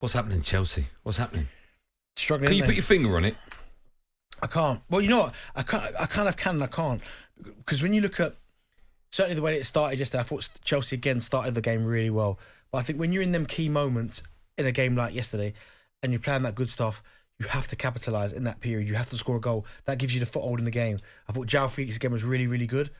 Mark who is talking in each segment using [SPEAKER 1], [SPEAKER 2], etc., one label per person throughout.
[SPEAKER 1] What's happening, Chelsea? What's happening?
[SPEAKER 2] Struggling.
[SPEAKER 1] Can you put your finger on it?
[SPEAKER 2] I can't. Well, you know what? I kind of can and I can't. Because when you look at, certainly the way it started yesterday, I thought Chelsea again started the game really well. But I think when you're in them key moments in a game like yesterday and you're playing that good stuff, you have to capitalise in that period. You have to score a goal. That gives you the foothold in the game. I thought João Felix again was really, really good.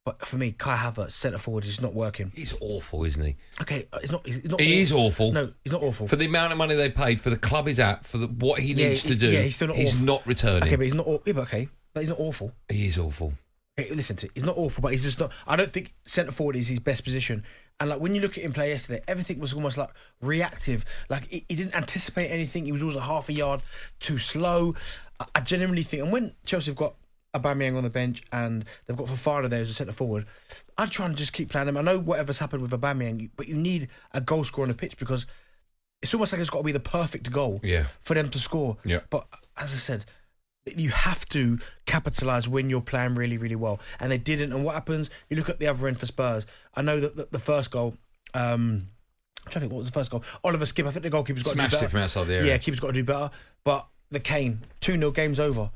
[SPEAKER 2] But for me, Kai Havertz, centre forward, is not working.
[SPEAKER 1] He's awful, isn't he?
[SPEAKER 2] Okay, he's not
[SPEAKER 1] He is awful.
[SPEAKER 2] No, he's not awful.
[SPEAKER 1] For the amount of money they paid, for the club he's at, for what he needs to do,
[SPEAKER 2] he's still not awful.
[SPEAKER 1] He's not returning.
[SPEAKER 2] Okay, but he's not. Yeah, but he's not awful.
[SPEAKER 1] He is awful.
[SPEAKER 2] Okay, listen to it. He's not awful, but he's just not. I don't think centre forward is his best position. And like when you look at him play yesterday, everything was almost like reactive. Like he didn't anticipate anything. He was always a half a yard too slow. I genuinely think, and when Chelsea have got Aubameyang on the bench and they've got Fofana there as a centre forward, I'd try and just keep playing him. I know whatever's happened with Aubameyang, but you need a goal scorer on the pitch because it's almost like it's got to be the perfect goal for them to score.
[SPEAKER 1] Yeah.
[SPEAKER 2] But as I said, you have to capitalise when you're playing really, really well. And they didn't. And what happens? You look at the other end for Spurs. I know that the first goal, I'm trying to think, what was the first goal? Oliver Skip, I think the goalkeeper's got to do better.
[SPEAKER 1] Smashed it from outside the area.
[SPEAKER 2] Yeah, keeper's got to do better. But the Kane, 2-0, game's over.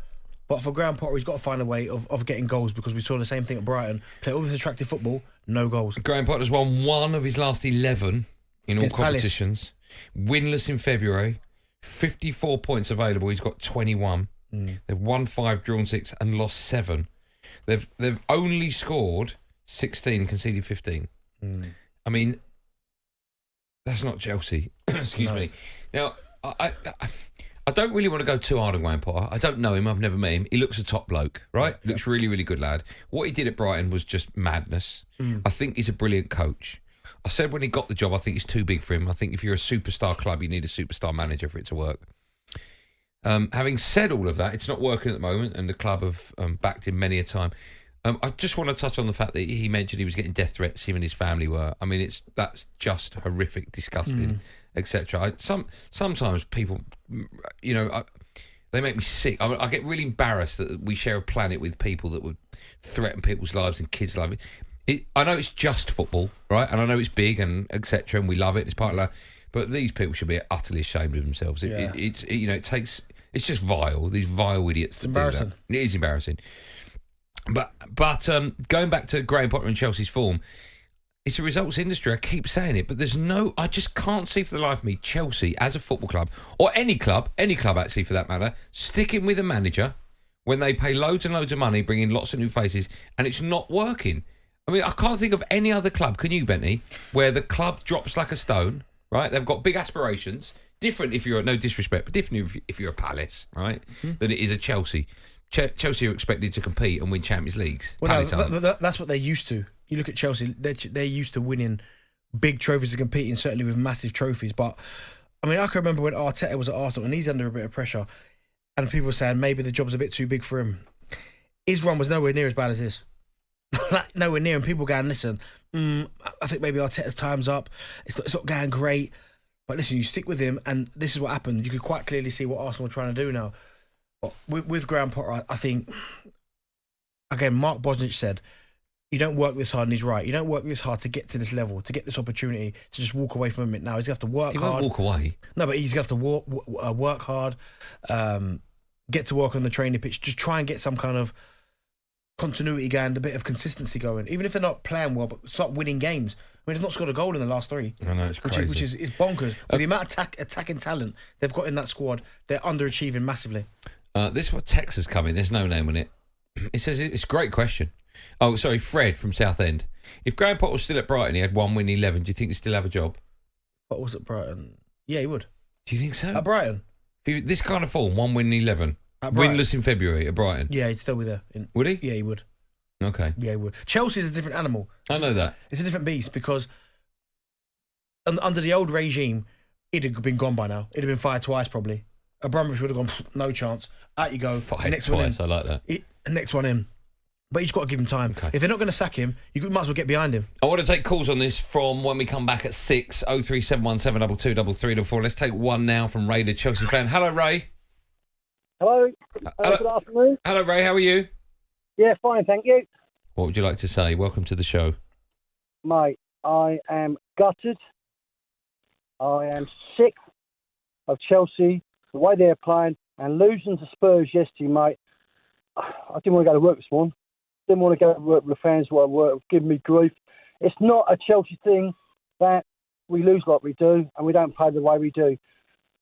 [SPEAKER 2] But for Graham Potter, he's got to find a way of getting goals because we saw the same thing at Brighton. Play all this attractive football, no goals.
[SPEAKER 1] Graham Potter's won 1 of his last 11 in all competitions. Winless in February. 54 points available. He's got 21. They've won 5, drawn 6 and lost 7. They've only scored 16 and conceded 15. I mean, that's not Chelsea. Excuse me. Now, I don't really want to go too hard on Graham Potter. I don't know him. I've never met him. He looks a top bloke, right? Yeah. Looks really, really good lad. What he did at Brighton was just madness. I think he's a brilliant coach. I said when he got the job, I think it's too big for him. I think if you're a superstar club, you need a superstar manager for it to work. Having said all of that, it's not working at the moment, and the club have backed him many a time. I just want to touch on the fact that he mentioned he was getting death threats, him and his family were. I mean, that's just horrific, disgusting, etc. Sometimes people, you know, they make me sick. I get really embarrassed that we share a planet with people that would threaten people's lives and kids' lives. I know it's just football, right? And I know it's big and etc. And we love it. It's part of life. But these people should be utterly ashamed of themselves. It's just vile. These vile idiots. It's embarrassing. It is embarrassing. But going back to Graham Potter and Chelsea's form, it's a results industry. I keep saying it, but I just can't see for the life of me Chelsea as a football club, or any club actually for that matter, sticking with a manager when they pay loads and loads of money, bring in lots of new faces, and it's not working. I mean, I can't think of any other club, can you, Bentley, where the club drops like a stone, right? They've got big aspirations, different if you're, no disrespect, but different if you're a Palace, right, than it is a Chelsea. Chelsea are expected to compete and win Champions Leagues.
[SPEAKER 2] Well, that's what they're used to. You look at Chelsea, they're used to winning big trophies and competing, certainly with massive trophies. But, I mean, I can remember when Arteta was at Arsenal and he's under a bit of pressure and people were saying maybe the job's a bit too big for him. His run was nowhere near as bad as this. Nowhere near. And people going, listen, I think maybe Arteta's time's up. It's not going great. But listen, you stick with him and this is what happened. You could quite clearly see what Arsenal are trying to do now. But with Graham Potter, I think, again, Mark Bosnich said, you don't work this hard, and he's right. You don't work this hard to get to this level, to get this opportunity, to just walk away from it now. He's going to have to work hard.
[SPEAKER 1] He won't walk away.
[SPEAKER 2] No, but he's going to have to work hard, get to work on the training pitch, just try and get some kind of continuity going, a bit of consistency going. Even if they're not playing well, but start winning games. I mean, they've not scored a goal in the last 3.
[SPEAKER 1] I know, it's crazy.
[SPEAKER 2] Which is bonkers. With the amount of attacking talent they've got in that squad, they're underachieving massively.
[SPEAKER 1] This is what text has come in. There's no name on it. It says it's a great question. Oh, sorry, Fred from Southend. If Graham Potter was still at Brighton, he had 1 win in 11. Do you think he'd still have a job?
[SPEAKER 2] What was at Brighton? Yeah, he would.
[SPEAKER 1] Do you think so?
[SPEAKER 2] At Brighton?
[SPEAKER 1] This kind of form, 1 win in 11. Winless in February at Brighton.
[SPEAKER 2] Yeah, he'd still be there.
[SPEAKER 1] Would he?
[SPEAKER 2] Yeah, he would.
[SPEAKER 1] Okay.
[SPEAKER 2] Yeah, he would. Chelsea's a different animal.
[SPEAKER 1] I know that.
[SPEAKER 2] It's a different beast because under the old regime, he'd have been gone by now. He'd have been fired twice probably. Abramovich would have gone, no chance. Out you go.
[SPEAKER 1] Fired
[SPEAKER 2] next
[SPEAKER 1] twice,
[SPEAKER 2] one in.
[SPEAKER 1] I like that.
[SPEAKER 2] Next one in. But you just got to give him time. Okay. If they're not going to sack him, you might as well get behind him.
[SPEAKER 1] I want to take calls on this from when we come back at 6, 03717 22 344. Let's take one now from Ray, the Chelsea fan. Hello, Ray.
[SPEAKER 3] Hello. Good afternoon.
[SPEAKER 1] Hello, Ray. How are you?
[SPEAKER 3] Yeah, fine, thank you.
[SPEAKER 1] What would you like to say? Welcome to the show.
[SPEAKER 3] Mate, I am gutted. I am sick. of Chelsea, the way they're playing, and losing to Spurs yesterday, mate. I didn't want to go to work this morning. Didn't want to go to work with the fans who were giving me grief. It's not a Chelsea thing that we lose like we do and we don't play the way we do.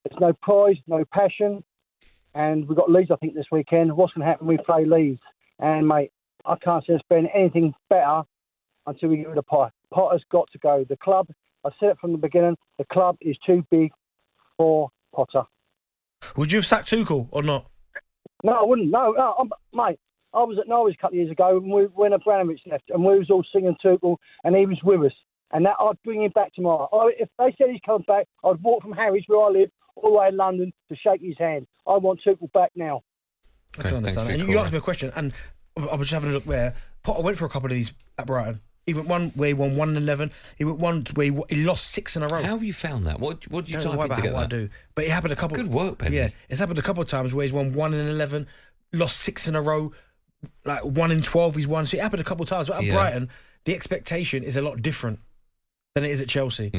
[SPEAKER 3] There's no pride, no passion, and we've got Leeds, I think, this weekend. What's going to happen? We play Leeds. And, mate, I can't see us being anything better until we get rid of Potter. Potter's got to go. The club, I said it from the beginning, the club is too big for Potter.
[SPEAKER 2] Would you have sacked Tuchel or not?
[SPEAKER 3] No, I wouldn't. No, mate. I was at Norwich a couple of years ago when Abramovich left, and we was all singing Tuchel, and he was with us. And that I'd bring him back tomorrow. If they said he's coming back, I'd walk from Harwich, where I live, all the way to London to shake his hand. I want Tuchel back now.
[SPEAKER 2] I can understand that. And you asked me a question, and I was just having a look there. Potter went for a couple of these at Brighton. He went one where he won 1-11. He went one where he lost 6 in a row.
[SPEAKER 1] How have you found that? What did you type in to get that?
[SPEAKER 2] I do. But it happened a couple.
[SPEAKER 1] Good work, Penny.
[SPEAKER 2] Yeah, it's happened a couple of times where he's won 1-11, lost 6 in a row, like 1-12 he's won. So it happened a couple of times. But at Brighton, the expectation is a lot different than it is at Chelsea.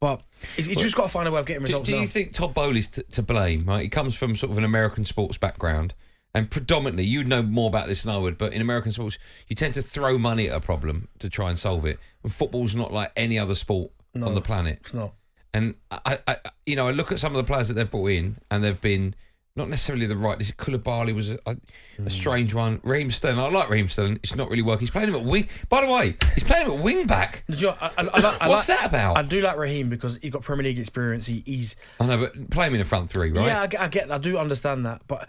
[SPEAKER 2] But you just got to find a way of getting results.
[SPEAKER 1] Do you think Todd Bowley's to blame? Right, he comes from sort of an American sports background. And predominantly, you'd know more about this than I would, but in American sports, you tend to throw money at a problem to try and solve it. And football's not like any other sport on the planet.
[SPEAKER 2] It's not.
[SPEAKER 1] And I look at some of the players that they've brought in, and they've been not necessarily the right. This Koulibaly was a strange one. Raheem Sterling, I like Raheem Sterling. It's not really working. He's playing him at wing. By the way, he's playing him at wing back.
[SPEAKER 2] You know,
[SPEAKER 1] What's that about?
[SPEAKER 2] I do like Raheem because he's got Premier League experience. He's.
[SPEAKER 1] I know, but play him in the front three, right?
[SPEAKER 2] Yeah, I get that. I do understand that, but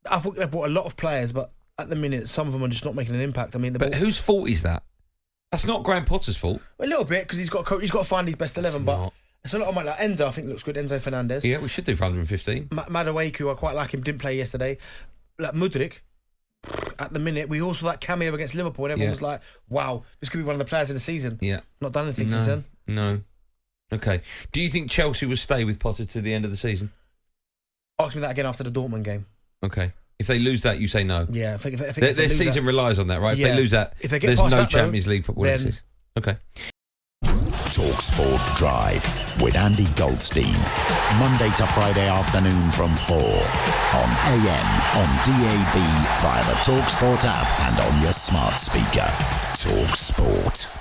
[SPEAKER 2] I think they've bought a lot of players, but at the minute, some of them are just not making an impact. I mean,
[SPEAKER 1] but whose fault is that? That's not Graham Potter's fault.
[SPEAKER 2] A little bit, because he's got to find his best 11, but it's a lot of like Enzo, I think looks good. Enzo Fernandez.
[SPEAKER 1] Yeah, we should do for 115.
[SPEAKER 2] Madueke, I quite like him, didn't play yesterday. Like Mudryk, at the minute, we also like cameo against Liverpool, and everyone was like, wow, this could be one of the players of the season.
[SPEAKER 1] Yeah.
[SPEAKER 2] Not done anything since then.
[SPEAKER 1] No. Okay. Do you think Chelsea will stay with Potter to the end of the season?
[SPEAKER 2] Ask me that again after the Dortmund game.
[SPEAKER 1] Okay. If they lose that, you say no.
[SPEAKER 2] Yeah, I think
[SPEAKER 1] their season relies on that, right?
[SPEAKER 2] Yeah.
[SPEAKER 1] If they lose that,
[SPEAKER 2] if they get
[SPEAKER 1] there's
[SPEAKER 2] past
[SPEAKER 1] no
[SPEAKER 2] that,
[SPEAKER 1] Champions League football.
[SPEAKER 2] then...
[SPEAKER 1] Okay.
[SPEAKER 4] talkSPORT Drive with Andy Goldstein. Monday to Friday afternoon from 4 on AM, on DAB, via the talkSPORT app and on your smart speaker. talkSPORT.